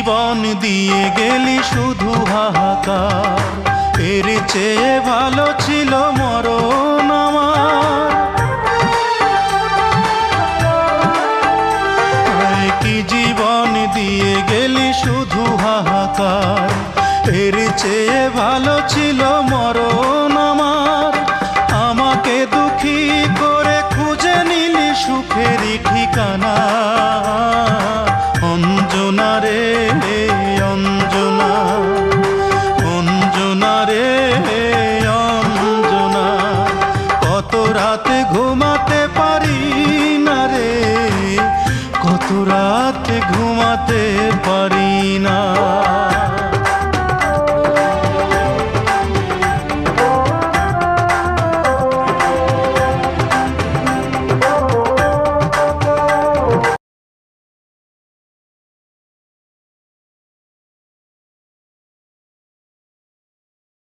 জীবন দিয়ে গেলি শুধু হাহাকার, এর চেয়ে ভালো ছিল মরণ আমার। কি জীবন দিয়ে গেলি শুধু হাহাকার, এর চেয়ে ভালো ছিল মরণ আমার। আমাকে দুঃখী করে খুঁজে নিলি সুখেরই ঠিকানা।